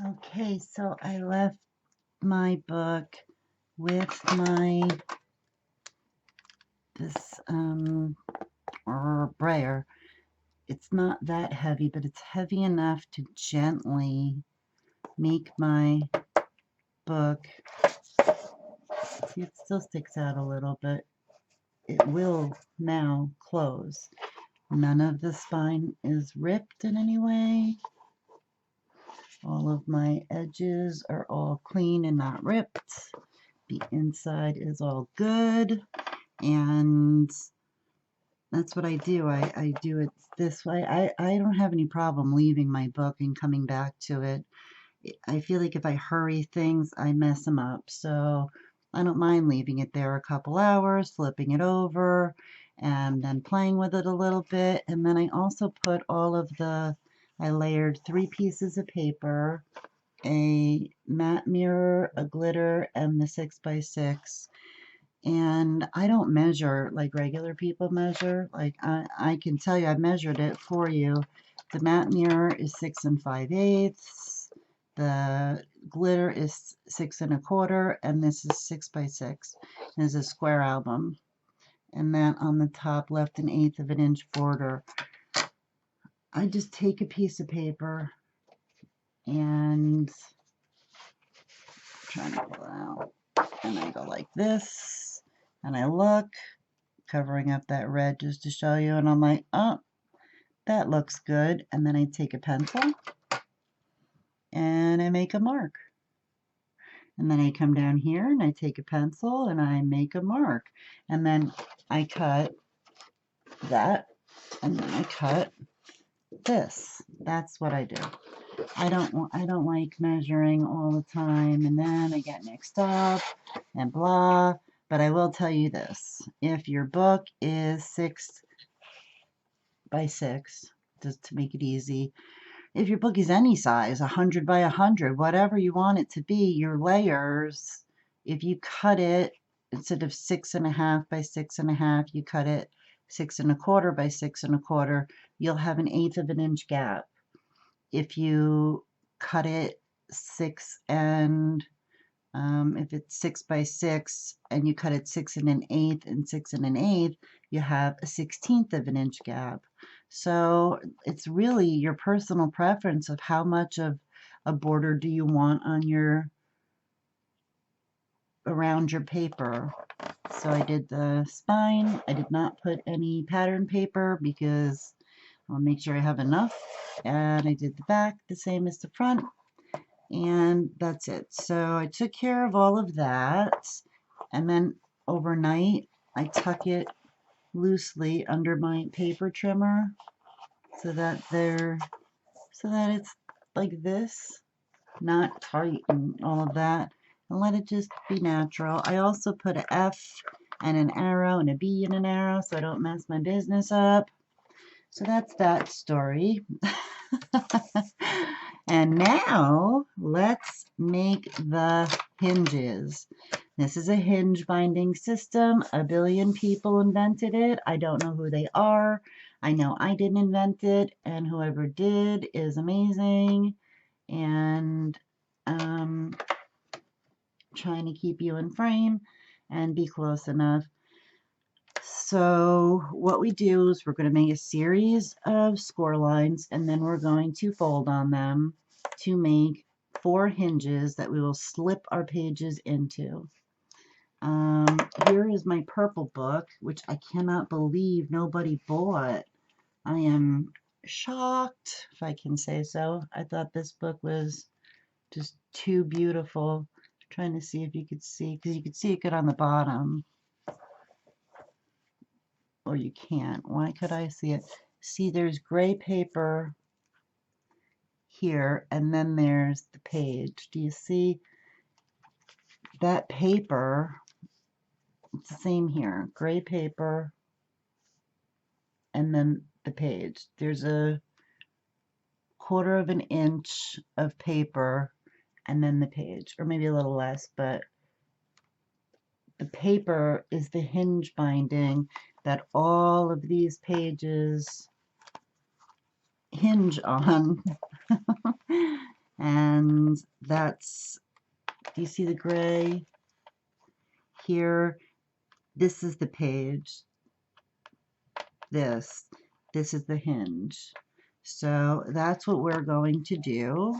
Okay, so I left my book with this brayer. It's not that heavy, but it's heavy enough to gently make my book. See, it still sticks out a little, but it will now close. None of the spine is ripped in any way. All of my edges are all clean and not ripped. The inside is all good, and that's what I do. I do it this way. I don't have any problem leaving my book and coming back to it. I feel like if I hurry things, I mess them up. So I don't mind leaving it there a couple hours, flipping it over, and then playing with it a little bit. And then I also put I layered 3 pieces of paper, a matte mirror, a glitter, and the 6x6. And I don't measure like regular people measure. Like I can tell you, I measured it for you. The matte mirror is 6 5/8. The glitter is 6 1/4, and this is 6x6. This is a square album. And then on the top left, 1/8 of an inch border. I just take a piece of paper and trying to pull it out, and I go like this, and I look, covering up that red just to show you, and I'm like, oh, that looks good. And then I take a pencil and I make a mark. And then I come down here and I take a pencil and I make a mark. And then I cut that, and then I cut this. That's what I do. I don't like measuring all the time, and then I get mixed up and blah. But I will tell you this: if your book is 6 by 6, just to make it easy, if your book is any size, 100 by 100, whatever you want it to be, your layers, if you cut it instead of 6 1/2 by 6 1/2, you cut it 6 1/4 by 6 1/4, you'll have 1/8 of an inch gap. If you cut it 6 and if it's 6 by 6 and you cut it 6 1/8 and 6 1/8, you have a 1/16 of an inch gap. So it's really your personal preference of how much of a border do you want on around your paper. So I did the spine. I did not put any pattern paper because I'll make sure I have enough. And I did the back the same as the front. And that's it. So I took care of all of that, and then overnight I tuck it loosely under my paper trimmer so that it's like this, not tight and all of that, and let it just be natural. I also put an F and an arrow and a B and an arrow so I don't mess my business up. So that's that story. And now let's make the hinges. This is a hinge binding system. A billion people invented it. I don't know who they are. I know I didn't invent it, and whoever did is amazing. And trying to keep you in frame and be close enough. So what we do is we're going to make a series of score lines, and then we're going to fold on them to make 4 hinges that we will slip our pages into. Here is my purple book, which I cannot believe nobody bought. I am shocked, if I can say so. I thought this book was just too beautiful. I'm trying to see if you could see, because you could see it good on the bottom. Or you can't. Why could I see it? See, there's gray paper here, and then there's the page. Do you see that paper? It's the same here. Gray paper, and then the page. There's a 1/4 of an inch of paper, and then the page, or maybe a little less, but the paper is the hinge binding that all of these pages hinge on. And that's, do you see the gray here? This is the page. This is the hinge. So that's what we're going to do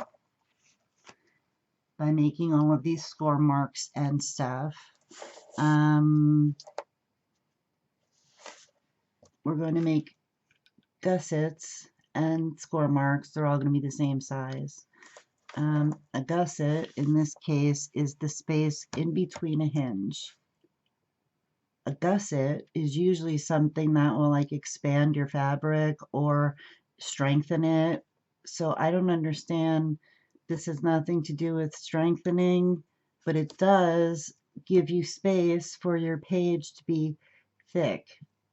by making all of these score marks and stuff. We're going to make gussets and score marks. They're all going to be the same size. A gusset, in this case, is the space in between a hinge. A gusset is usually something that will like expand your fabric or strengthen it. So I don't understand. This has nothing to do with strengthening, but it does give you space for your page to be thick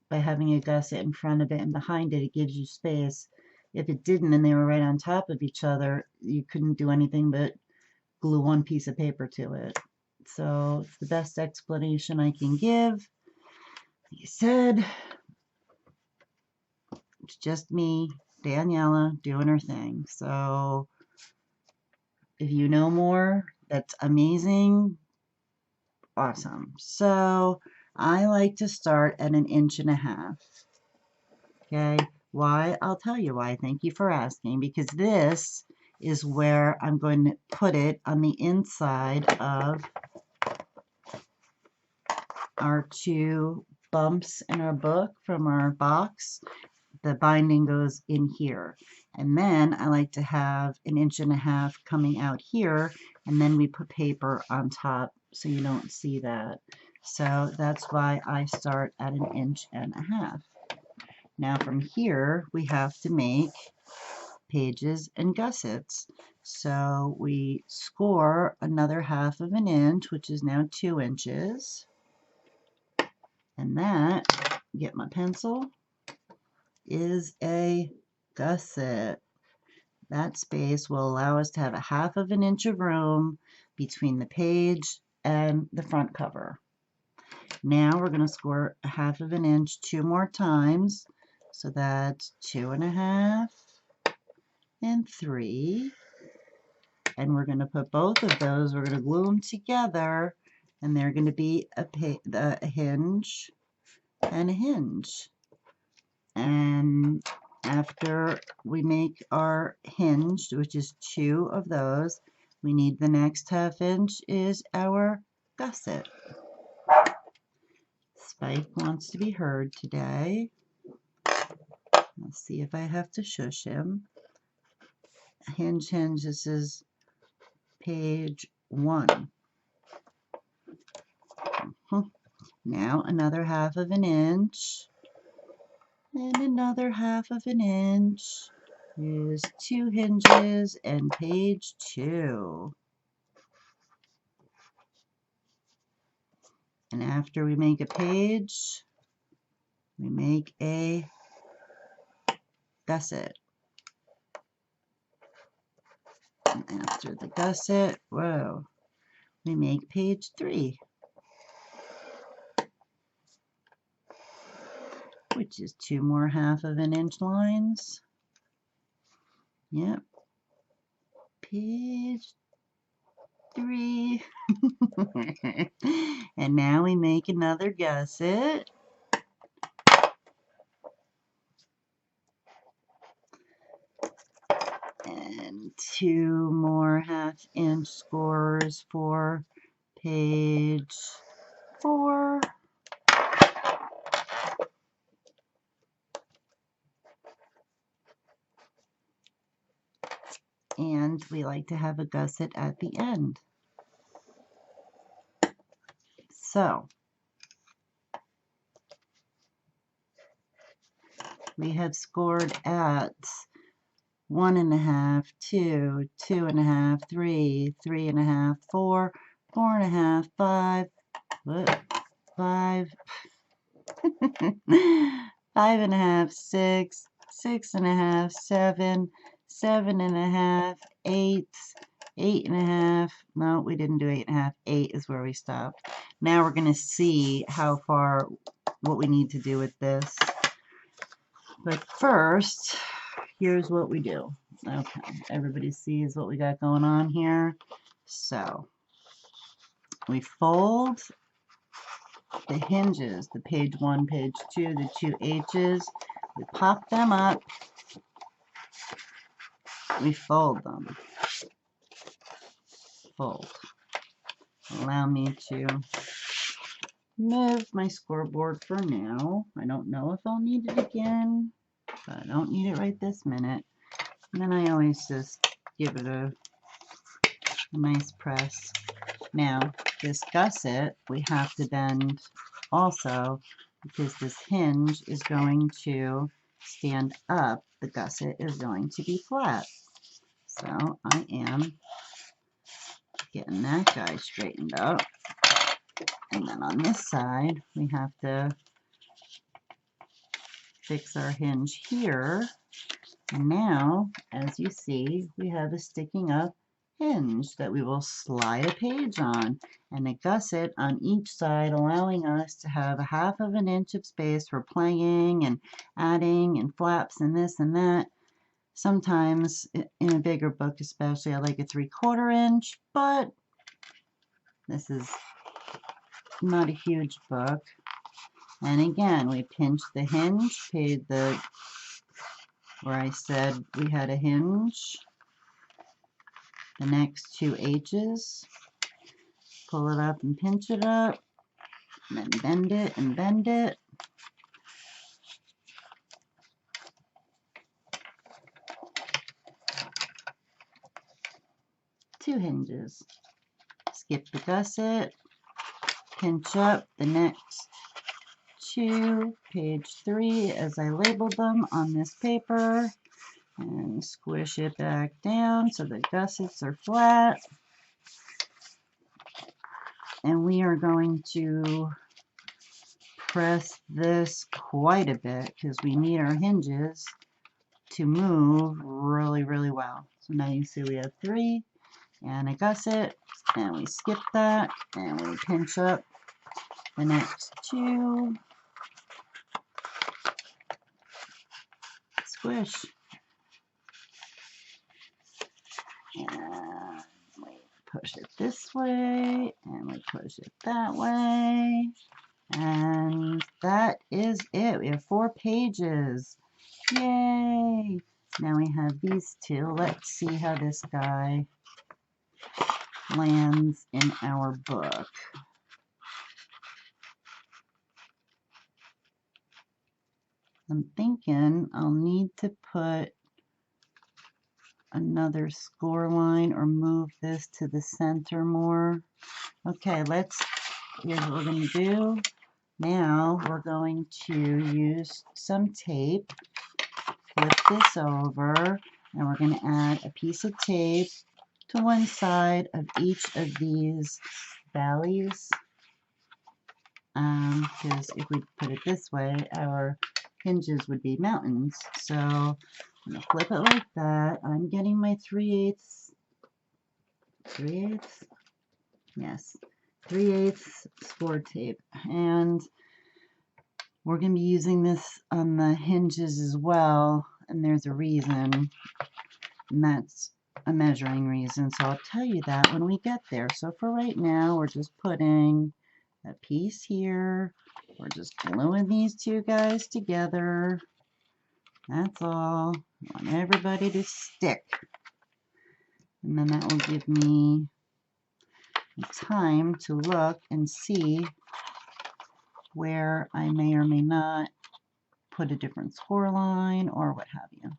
by having a gusset in front of it, and behind it, it gives you space. If it didn't and they were right on top of each other, you couldn't do anything but glue one piece of paper to it. So it's the best explanation I can give. Like I said, it's just me, Daniella, doing her thing. So if you know more, that's amazing. Awesome. So I like to start at 1.5 inches. Okay. Why? I'll tell you why. Thank you for asking. Because this is where I'm going to put it on the inside of our 2 bumps in our book from our box. The binding goes in here. And then I like to have 1.5 inches coming out here, and then we put paper on top so you don't see that. So that's why I start at 1.5 inches. Now from here, we have to make pages and gussets. So we score another 1/2 inch, which is now 2 inches. And that, get my pencil, is a gusset. That space will allow us to have 1/2 inch of room between the page and the front cover. Now we're going to score 1/2 inch 2 more times. So that's 2.5 and 3. And we're going to put both of those, we're going to glue them together, and they're going to be a hinge and a hinge. And after we make our hinge, which is 2 of those, we need the next 1/2 inch is our gusset. Spike wants to be heard today. Let's see if I have to shush him. Hinge, hinge, this is page 1. Now another 1/2 inch. And another 1/2 inch is 2 hinges and page 2. And after we make a page, we make a gusset. And after the gusset, whoa, we make page 3, which is 2 more 1/2 inch lines. Yep. Page 3. And now we make another gusset. And 2 more 1/2 inch scores for page 4. And we like to have a gusset at the end. So we have scored at 1.5, 2, 2.5, 3, 3.5, 4, 4.5, 5, 5, 5.5, 6, 6.5, 7, 7.5, 8, 8.5. No, we didn't do 8.5. 8 is where we stopped. Now we're going to see how far, what we need to do with this. But first, here's what we do. Okay, everybody sees what we got going on here. So we fold the hinges, the page 1, page 2, the 2 H's. We pop them up. We fold them. Fold. Allow me to move my scoreboard for now. I don't know if I'll need it again, but I don't need it right this minute. And then I always just give it a nice press. Now, this gusset we have to bend also because this hinge is going to stand up. The gusset is going to be flat. So I am getting that guy straightened out. And then on this side, we have to fix our hinge here. And now, as you see, we have a sticking up hinge that we will slide a page on, and a gusset on each side, allowing us to have a 1/2 inch of space for playing and adding and flaps and this and that. Sometimes in a bigger book especially, I like a 3/4 inch, but this is not a huge book. And again, we pinch the hinge, paid the where I said we had a hinge, the next 2 H's, pull it up and pinch it up, and then bend it and bend it. Two hinges. Skip the gusset, pinch up the next 2, page 3 as I labeled them on this paper, and squish it back down so the gussets are flat. And we are going to press this quite a bit because we need our hinges to move really, really well. So now you see we have 3 and a gusset, and we skip that and we pinch up the next 2, squish, and we push it this way and we push it that way, and that is it. We have 4 pages. Yay! Now we have these 2. Let's see how this guy lands in our book. I'm thinking I'll need to put another score line or move this to the center more. Okay, here's what we're going to do. Now we're going to use some tape, flip this over, and we're going to add a piece of tape to one side of each of these valleys. Because if we put it this way, our hinges would be mountains. So I'm going to flip it like that. I'm getting my 3/8. 3/8? Yes. 3/8 score tape. And we're going to be using this on the hinges as well. And there's a reason. And that's a measuring reason. So I'll tell you that when we get there. So for right now, we're just putting a piece here. We're just gluing these 2 guys together. That's all. I want everybody to stick. And then that will give me time to look and see where I may or may not put a different score line or what have you.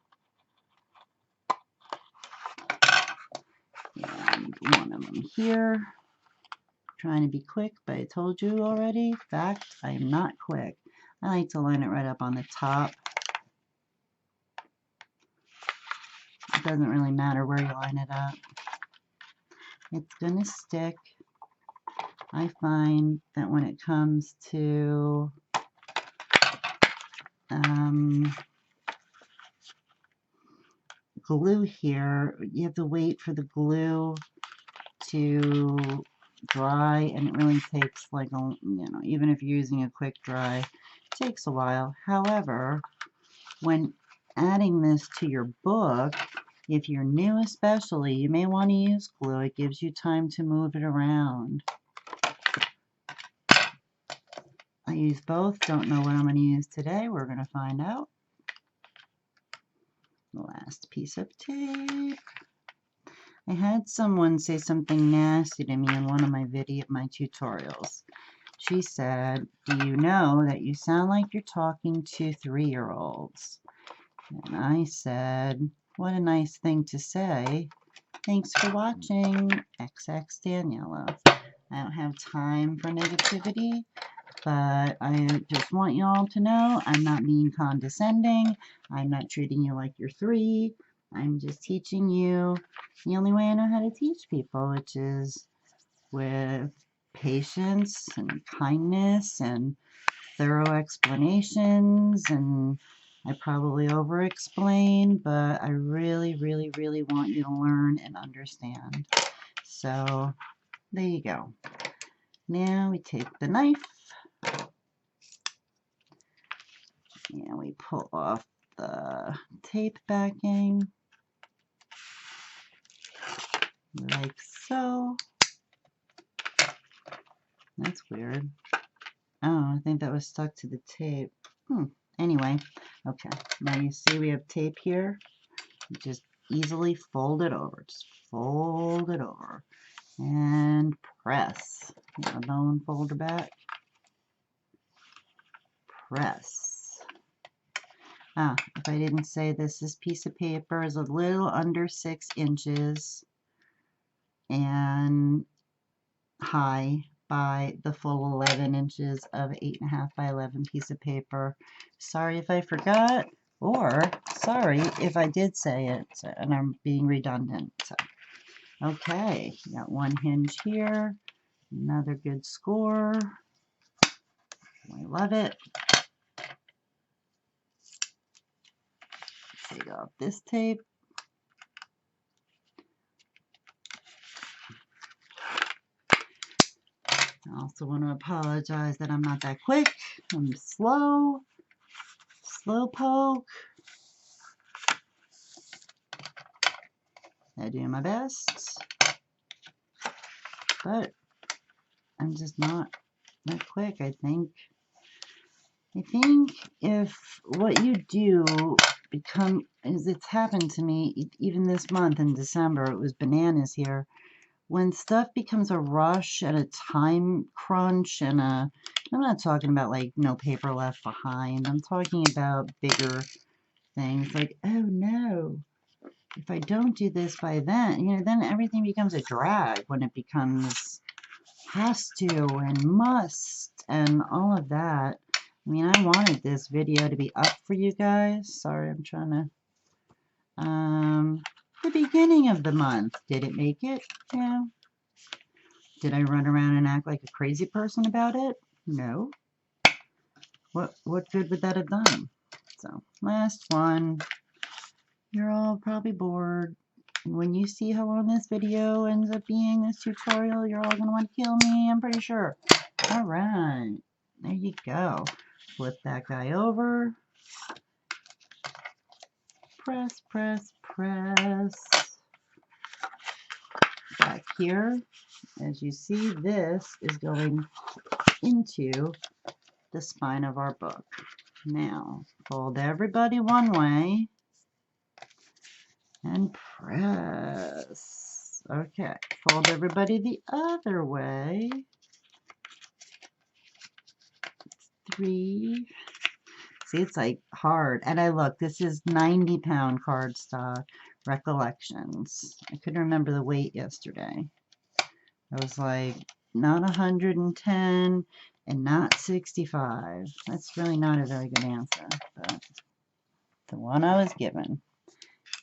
And one of them here. Trying to be quick, but I told you already. In fact, I am not quick. I like to line it right up on the top. It doesn't really matter where you line it up. It's going to stick. I find that when it comes to glue here, you have to wait for the glue to dry, and it really takes like a, even if you're using a quick dry, it takes a while. However, when adding this to your book, If you're new especially, you may want to use glue. It gives you time to move it around. I use both. Don't know what I'm going to use today. We're going to find out. Last piece of tape. I had someone say something nasty to me in one of my tutorials. She said, "Do you know that you sound like you're talking to 3-year-olds?" And I said, "What a nice thing to say. Thanks for watching, xxDaniella." I don't have time for negativity, but I just want you all to know I'm not being condescending. I'm not treating you like you're 3. I'm just teaching you the only way I know how to teach people, which is with patience and kindness and thorough explanations. And I probably over-explain, but I really, really, really want you to learn and understand. So there you go. Now we take the knife and we pull off the tape backing like so. That's weird. Oh, I think that was stuck to the tape. Anyway, okay. Now you see we have tape here. Just easily fold it over. Just fold it over and press. Get my bone folder back. Press. If I didn't say this piece of paper is a little under 6 inches and high by the full 11 inches of 8.5 by 11 piece of paper. Sorry if I forgot, or sorry if I did say it and I'm being redundant. So, okay, got one hinge here, another good score. I love it. Take off this tape. I also want to apologize that I'm not that quick. I'm slow poke. I do my best, but I'm just not that quick. I think if what you do it's happened to me even this month in December, it was bananas here. When stuff becomes a rush and a time crunch and I'm not talking about like no paper left behind. I'm talking about bigger things like, oh no, if I don't do this by then, then everything becomes a drag when it becomes has to and must and all of that. I mean, I wanted this video to be up for you guys. Sorry, I'm trying to the beginning of the month. Did it make it? Yeah. Did I run around and act like a crazy person about it? No. What good would that have done? So, last one. You're all probably bored. And when you see how long this video ends up being, this tutorial, you're all going to want to kill me, I'm pretty sure. All right. There you go. Flip that guy over. Press, press, press. Back here, as you see, this is going into the spine of our book. Now, fold everybody one way and press. Okay, fold everybody the other way. 3. See, it's like hard. And this is 90-pound cardstock. Recollections. I couldn't remember the weight yesterday. I was like, not 110 and not 65. That's really not a very good answer, but the one I was given.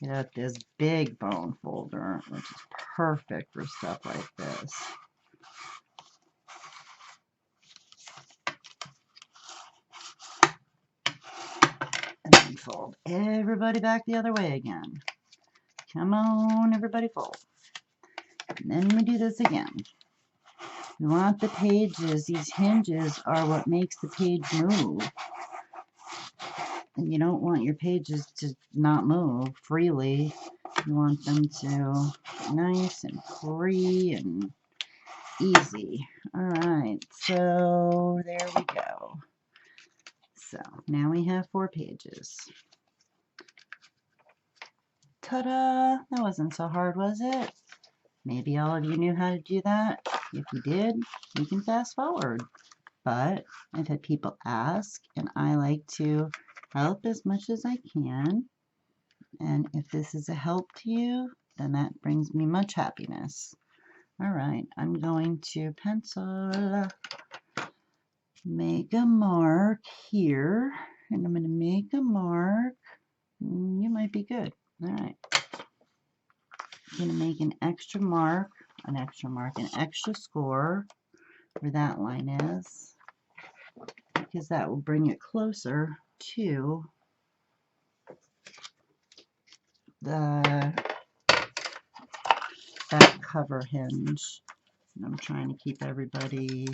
Get out this big bone folder, which is perfect for stuff like this. And then fold everybody back the other way again. Come on, everybody fold. And then we do this again. We want the pages, these hinges are what makes the page move. And you don't want your pages to not move freely. You want them to be nice and free and easy. All right, so there we go. So now we have 4 pages. Ta-da! That wasn't so hard, was it? Maybe all of you knew how to do that. If you did, you can fast forward. But I've had people ask, and I like to help as much as I can. And if this is a help to you, then that brings me much happiness. All right, I'm going to pencil, make a mark here, and I'm going to make a mark. You might be good. All right. I'm going to make an extra mark, an extra score where that line is, because that will bring it closer to that cover hinge. And I'm trying to keep everybody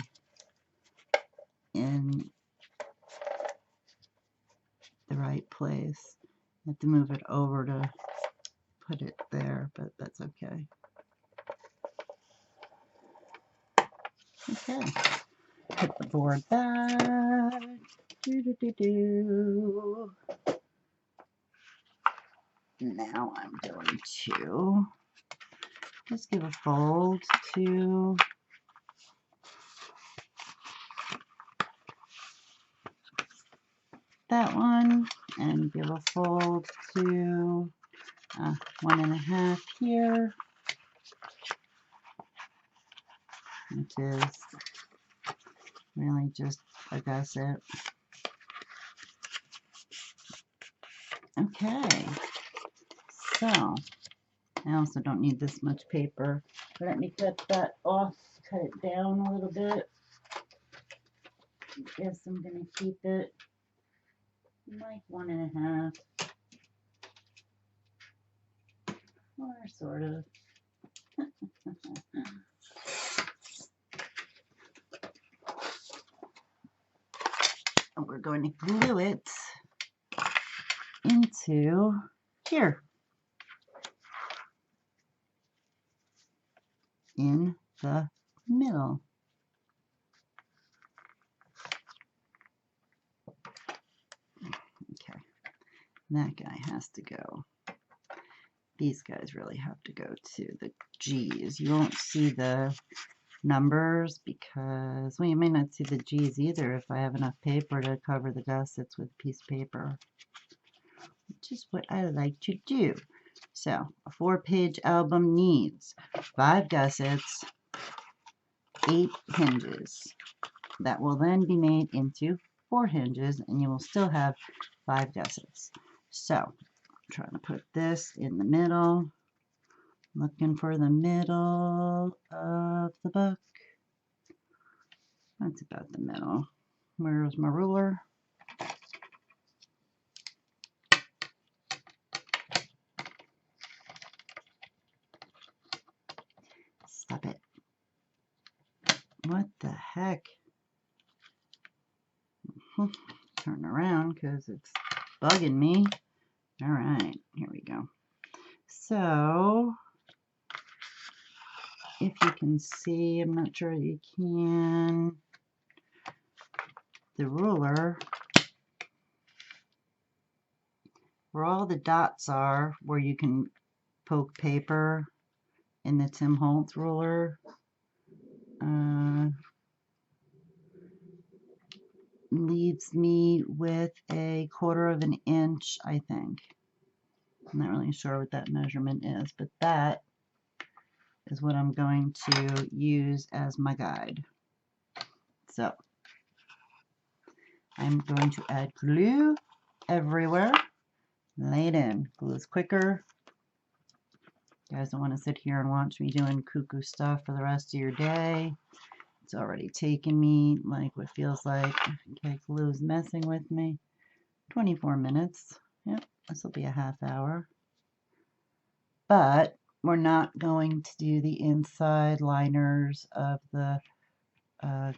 in the right place. I have to move it over to put it there, but that's okay. Okay, put the board back. Now I'm going to just give a fold to that one and give a fold to 1.5 here, which is really just a gusset. Okay, so I also don't need this much paper. Let me cut that off, cut it down a little bit. I guess I'm going to keep it like 1.5, or sort of. And we're going to glue it into here, in the middle. Okay, that guy has to go. These guys really have to go to the G's. You won't see the numbers because, well, you may not see the G's either if I have enough paper to cover the gussets with a piece of paper, which is what I like to do. So a 4-page album needs 5 gussets, 8 hinges. That will then be made into 4 hinges, and you will still have 5 gussets. So I'm trying to put this in the middle, looking for the middle of the book. That's about the middle. Where's my ruler? Stop it. What the heck? Turn around because it's bugging me. All right, here we go. So, if you can see, I'm not sure you can, the ruler, where all the dots are, where you can poke paper in the Tim Holtz ruler, leaves me with 1/4 of an inch, I think. I'm not really sure what that measurement is, but that is what I'm going to use as my guide. So I'm going to add glue everywhere. Lay it in. Glue is quicker. You guys don't want to sit here and watch me doing cuckoo stuff for the rest of your day. It's already taken me like what feels like, okay, glue's messing with me, 24 minutes. Yep, this will be a half hour. But we're not going to do the inside liners of the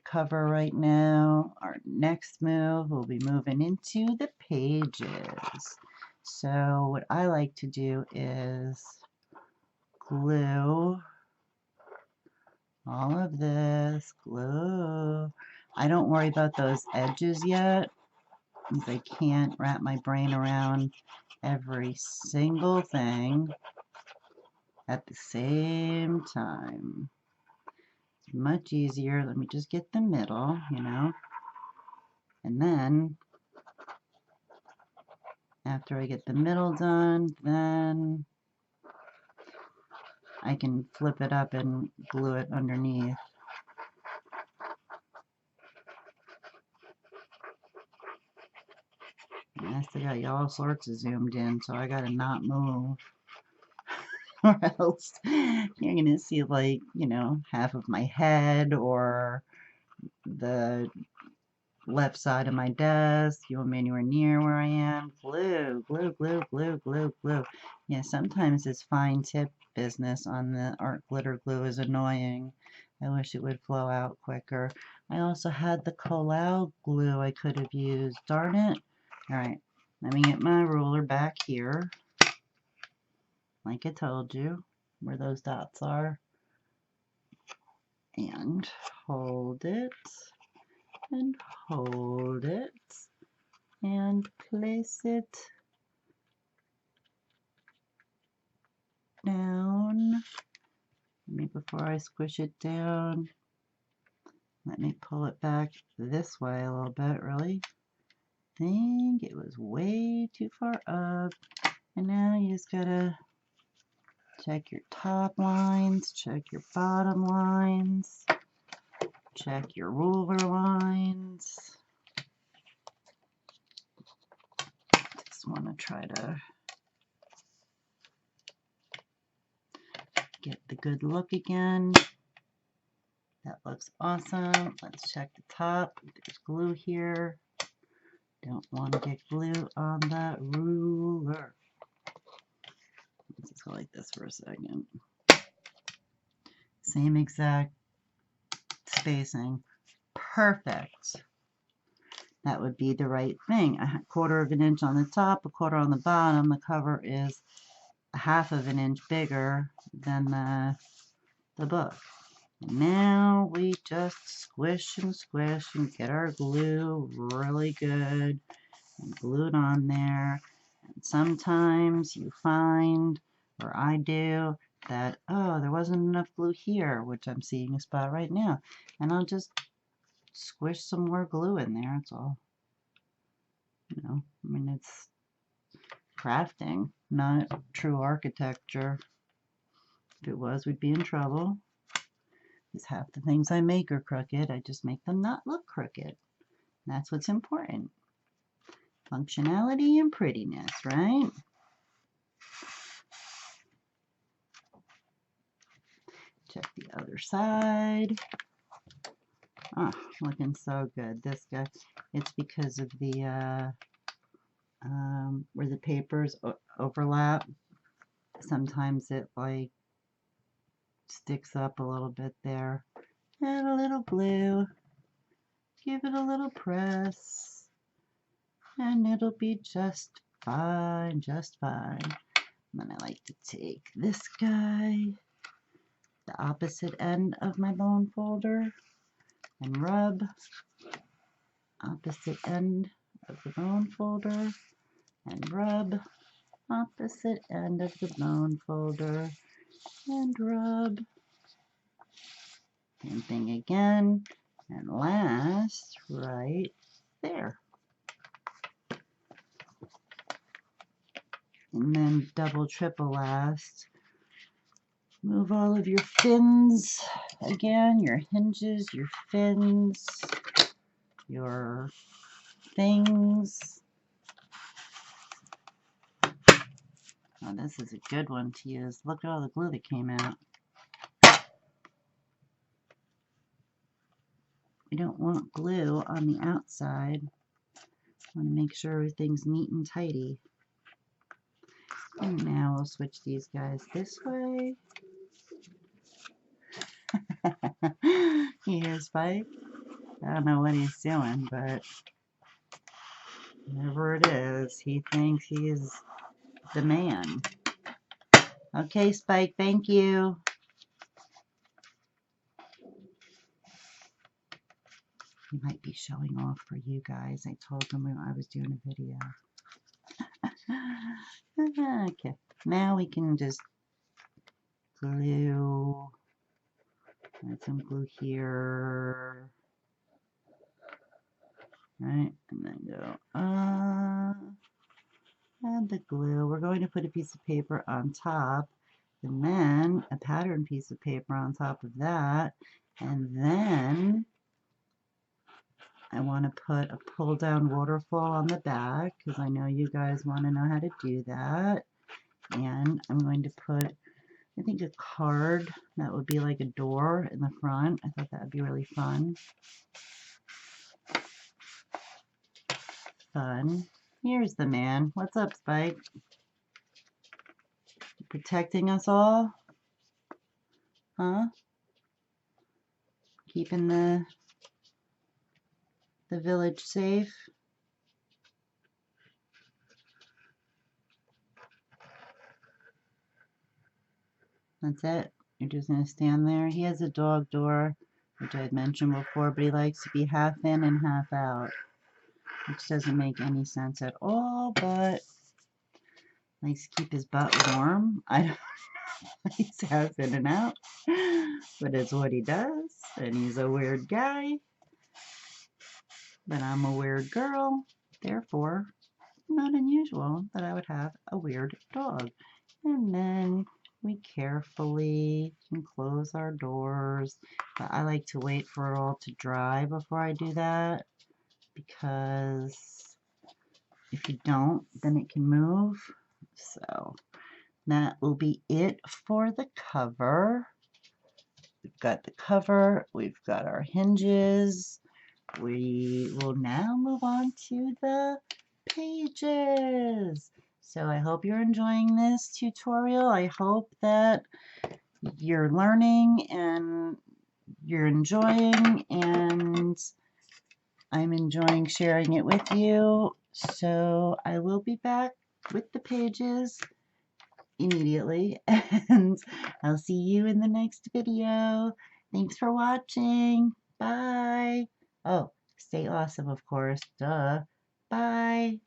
cover right now. Our next move, we'll be moving into the pages. So what I like to do is glue all of this, glue. I don't worry about those edges yet, because I can't wrap my brain around every single thing at the same time. It's much easier. Let me just get the middle, you know, and then after I get the middle done, then I can flip it up and glue it underneath. And I still got you all sorts of zoomed in, so I gotta not move. Or else you're gonna see, like, you know, half of my head or the left side of my desk. You won't be anywhere near where I am. Glue, glue, glue, glue, glue, glue. Yeah, sometimes this fine tip business on the art glitter glue is annoying. I wish it would flow out quicker. I also had the collage glue I could have used. Darn it. All right, let me get my ruler back here. Like I told you, where those dots are. And hold it. And hold it. And place it down. Maybe before I squish it down, let me pull it back this way a little bit. Really think it was way too far up. And now you just gotta check your top lines, check your bottom lines, check your ruler lines. Just want to try to get the good look again. That looks awesome. Let's check the top. There's glue here. Don't want to get glue on the ruler. Let's just go like this for a second. Same exact spacing. Perfect. That would be the right thing. A quarter of an inch on the top, a quarter on the bottom. The cover is a half of an inch bigger than the book. And now we just squish and get our glue really good and glue it on there. And sometimes you find, or I do, that, oh, there wasn't enough glue here, which I'm seeing a spot right now. And I'll just squish some more glue in there. It's all, you know, I mean, it's crafting, not true architecture. If it was, we'd be in trouble. Because half the things I make are crooked. I just make them not look crooked. That's what's important. Functionality and prettiness, right? Check the other side. Oh, looking so good. This guy, it's because of the where the papers overlap. Sometimes it like sticks up a little bit there. Add a little glue. Give it a little press. And it'll be just fine, just fine. And then I like to take this guy, the opposite end of my bone folder, and rub opposite end of the bone folder, and rub opposite end of the bone folder, and rub. Same thing again, and last, right there. And then double, triple last. Move all of your fins again, your hinges, your fins, your things. Oh, this is a good one to use. Look at all the glue that came out. We don't want glue on the outside. We want to make sure everything's neat and tidy. And now we'll switch these guys this way. Here's Spike. I don't know what he's doing, but whatever it is, he thinks he's the man. Okay, Spike, thank you. He might be showing off for you guys. I told him when I was doing a video. Okay, now we can just glue. Add some glue here. Right, and then go add the glue. We're going to put a piece of paper on top, and then a pattern piece of paper on top of that, and then I want to put a pull down waterfall on the back because I know you guys want to know how to do that. And I'm going to put, I think, a card that would be like a door in the front. I thought that would be really fun. Here's the man. What's up, Spike? Protecting us all? Huh? Keeping the village safe? That's it? You're just going to stand there? He has a dog door, which I had mentioned before, but he likes to be half in and half out, which doesn't make any sense at all, but likes to keep his butt warm. I don't know. He's half in and out, but it's what he does, and he's a weird guy, but I'm a weird girl, therefore not unusual that I would have a weird dog. And then we carefully can close our doors, but I like to wait for it all to dry before I do that, because if you don't, then it can move. So that will be it for the cover. We've got the cover, we've got our hinges. We will now move on to the pages. So I hope you're enjoying this tutorial. I hope that you're learning and you're enjoying, and I'm enjoying sharing it with you. So I will be back with the pages immediately, and I'll see you in the next video. Thanks for watching. Bye. Oh, stay awesome, of course. Duh. Bye.